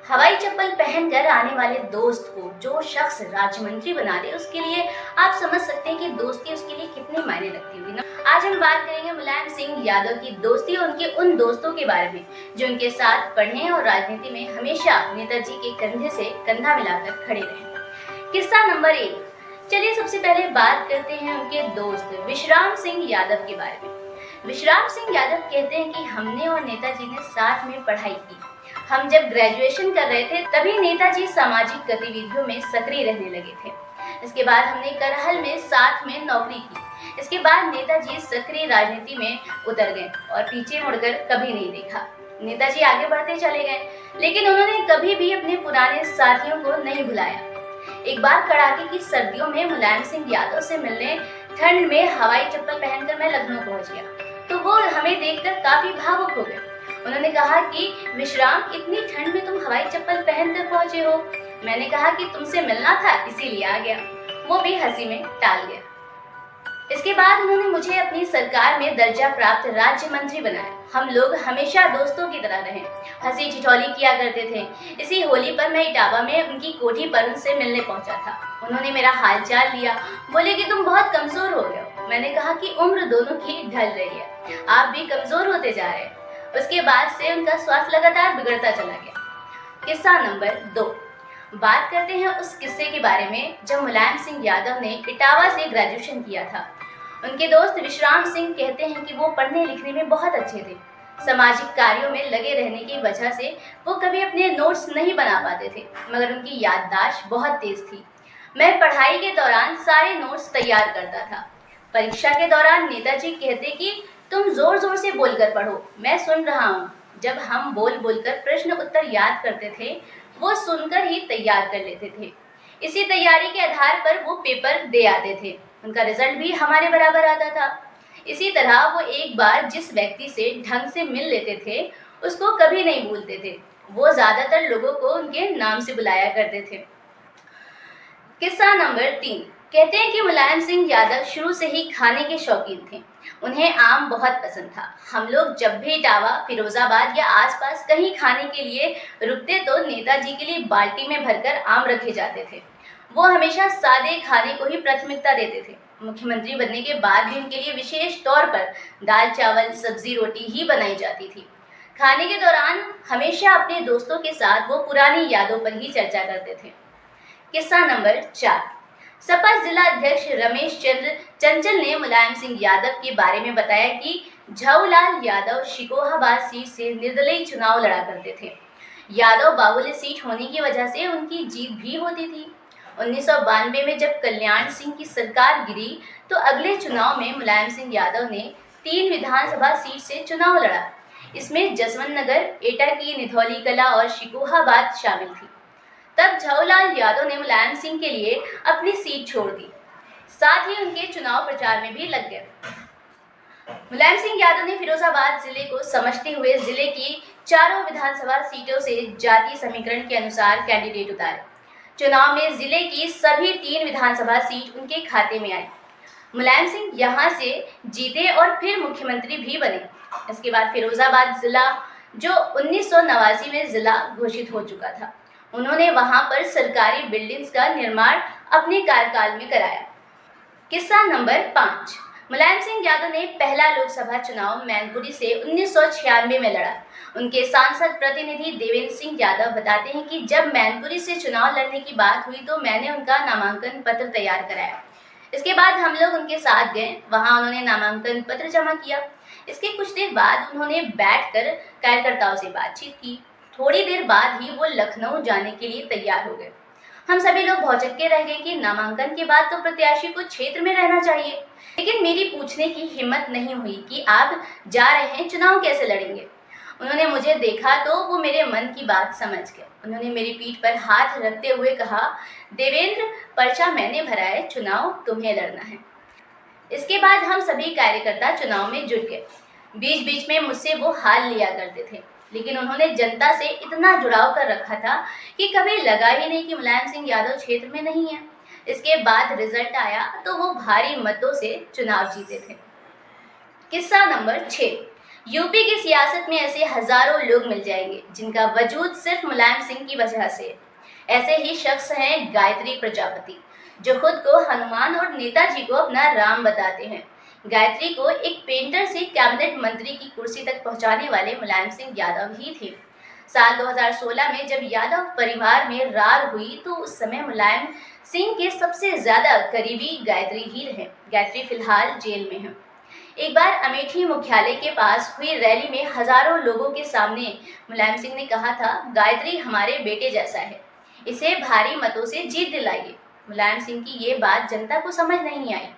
हवाई चप्पल पहनकर आने वाले दोस्त को जो शख्स राज्य मंत्री बना दे, उसके लिए आप समझ सकते हैं कि दोस्ती उसके लिए कितनी मायने रखती होगी ना। आज हम बात करेंगे मुलायम सिंह यादव की दोस्ती और उनके उन दोस्तों के बारे में जो उनके साथ पढ़े और राजनीति में हमेशा नेताजी के कंधे से कंधा मिलाकर खड़े रहे। किस्सा नंबर 1। चलिए सबसे पहले बात करते हैं उनके दोस्त विश्राम सिंह यादव के बारे में। विश्राम सिंह यादव कहते हैं कि हमने और नेताजी ने साथ में पढ़ाई की। हम जब ग्रेजुएशन कर रहे थे तभी नेताजी सामाजिक गतिविधियों में सक्रिय रहने लगे थे। इसके बाद हमने करहल में साथ में नौकरी की। इसके बाद नेताजी सक्रिय राजनीति में उतर गए और पीछे मुड़कर कभी नहीं देखा। नेताजी आगे बढ़ते चले गए, लेकिन उन्होंने कभी भी अपने पुराने साथियों को नहीं भुलाया। एक बार कड़ाके की सर्दियों में मुलायम सिंह यादव से मिलने ठंड में हवाई चप्पल पहनकर मैं लखनऊ पहुंच गया, तो वो हमें देखकर काफी भावुक हो गए। उन्होंने कहा कि विश्राम, इतनी ठंड में तुम हवाई चप्पल पहनकर पहुंचे हो। मैंने कहा कि तुमसे मिलना था इसीलिए आ गया। वो भी हंसी में टाल गया। इसके बाद उन्होंने मुझे अपनी सरकार में दर्जा प्राप्त राज्य मंत्री बनाया। हम लोग हमेशा दोस्तों की तरह रहे, हंसी ठिठौली किया करते थे। इसी होली पर मैं इटावा में उनकी कोठी पर उनसे मिलने पहुंचा था। उन्होंने मेरा हालचाल लिया, बोले कि तुम बहुत कमजोर हो गए हो। मैंने कहा कि उम्र दोनों की ढल रही है, आप भी कमजोर होते जा रहे हैं। उसके बाद से उनका स्वास्थ्य लगातार बिगड़ता चला गया। किस्सा नंबर 2। बात करते हैं उस किस्से के बारे में जब मुलायम सिंह यादव ने इटावा से ग्रेजुएशन किया था। उनके दोस्त विश्राम सिंह कहते हैं कि वो पढ़ने लिखने में बहुत अच्छे थे। सामाजिक कार्यों में लगे रहने की वजह से वो कभी अपने नोट्स नहीं बना पाते थे, मगर उनकी याददाश्त बहुत तेज थी। मैं पढ़ाई के दौरान सारे नोट्स तैयार करता था। परीक्षा के दौरान नेताजी कहते कि तुम जोर जोर से बोलकर पढ़ो, मैं सुन रहा हूँ। जब हम बोल बोलकर प्रश्न उत्तर याद करते थे, वो सुनकर ही तैयार कर लेते थे। इसी तैयारी के आधार पर वो पेपर दे आते थे। उनका रिजल्ट भी हमारे बराबर आता था। इसी तरह वो एक बार जिस व्यक्ति से ढंग से मिल लेते थे, उसको कभी नहीं भूलते थे। वो ज्यादातर लोगों को उनके नाम से बुलाया करते थे। किस्सा नंबर 3। कहते हैं कि मुलायम सिंह यादव शुरू से ही खाने के शौकीन थे। उन्हें आम बहुत पसंद था। हम लोग जब भी इटावा, फिरोजाबाद या आसपास कहीं खाने के लिए रुकते तो नेताजी के लिए बाल्टी में भरकर आम रखे जाते थे। वो हमेशा सादे खाने को ही प्राथमिकता देते थे। मुख्यमंत्री बनने के बाद भी उनके लिए विशेष तौर पर दाल चावल सब्जी रोटी ही बनाई जाती थी। खाने के दौरान हमेशा अपने दोस्तों के साथ वो पुरानी यादों पर ही चर्चा करते थे। किस्सा नंबर 4। सपा जिला अध्यक्ष रमेश चंद्र चंचल ने मुलायम सिंह यादव के बारे में बताया कि झऊलाल यादव शिकोहाबाद सीट से निर्दलीय चुनाव लड़ा करते थे। यादव बाहुल्य सीट होने की वजह से उनकी जीत भी होती थी। 1992 में जब कल्याण सिंह की सरकार गिरी तो अगले चुनाव में मुलायम सिंह यादव ने 3 विधानसभा सीट से चुनाव लड़ा। इसमें जसवंत नगर, एटा की निधौली कला और शिकोहाबाद शामिल थी। तब झऊलाल यादव ने मुलायम सिंह के लिए अपनी सीट छोड़ दी, साथ ही उनके चुनाव प्रचार में भी लग गए। मुलायम सिंह यादव ने फिरोजाबाद जिले को समझते हुए जिले की चारों विधानसभा सीटों से जाति समीकरण के अनुसार कैंडिडेट उतारे। चुनाव में जिले की सभी 3 विधानसभा सीट उनके खाते में आई। मुलायम सिंह यहाँ से जीते और फिर मुख्यमंत्री भी बने। इसके बाद फिरोजाबाद जिला, जो 1989 में जिला घोषित हो चुका था, उन्होंने वहां पर सरकारी बिल्डिंग्स का निर्माण अपने कार्यकाल में कराया। किस्सा नंबर 5। मुलायम सिंह यादव ने पहला लोकसभा चुनाव मैनपुरी से 1996 में लड़ा। उनके सांसद प्रतिनिधि देवेंद्र सिंह यादव बताते हैं कि जब मैनपुरी से चुनाव लड़ने की बात हुई तो मैंने उनका नामांकन पत्र तैयार कराया। इसके बाद हम लोग उनके साथ गए, वहां उन्होंने नामांकन पत्र जमा किया। इसके कुछ देर बाद उन्होंने बैठकर कार्यकर्ताओं से बातचीत की। थोड़ी देर बाद ही वो लखनऊ जाने के लिए तैयार हो गए। हम सभी लोग भौचक्के रह गए कि नामांकन के बाद तो प्रत्याशी को क्षेत्र में रहना चाहिए, लेकिन मेरी पूछने की हिम्मत नहीं हुई कि आप जा रहे हैं, चुनाव कैसे लड़ेंगे। उन्होंने मुझे देखा तो वो मेरे मन की बात समझ गए। उन्होंने मेरी पीठ पर हाथ रखते हुए कहा, देवेंद्र, पर्चा मैंने भरा है, चुनाव तुम्हें लड़ना है। इसके बाद हम सभी कार्यकर्ता चुनाव में जुट गए। बीच बीच में मुझसे वो हाल लिया करते थे, लेकिन उन्होंने जनता से इतना जुड़ाव कर रखा था कि कभी लगा ही नहीं कि मुलायम सिंह यादव क्षेत्र में नहीं है। इसके बाद रिजल्ट आया तो वो भारी मतों से चुनाव जीते थे। किस्सा नंबर 6। यूपी की सियासत में ऐसे हजारों लोग मिल जाएंगे जिनका वजूद सिर्फ मुलायम सिंह की वजह से है। ऐसे ही शख्स हैं गायत्री प्रजापति, जो खुद को हनुमान और नेताजी को अपना राम बताते हैं। गायत्री को एक पेंटर से कैबिनेट मंत्री की कुर्सी तक पहुंचाने वाले मुलायम सिंह यादव ही थे। साल 2016 में जब यादव परिवार में रार हुई तो उस समय मुलायम सिंह के सबसे ज्यादा करीबी गायत्री ही रहे। गायत्री फिलहाल जेल में है। एक बार अमेठी मुख्यालय के पास हुई रैली में हजारों लोगों के सामने मुलायम सिंह ने कहा था, गायत्री हमारे बेटे जैसा है, इसे भारी मतों से जीत दिलाइए। मुलायम सिंह की ये बात जनता को समझ नहीं आई।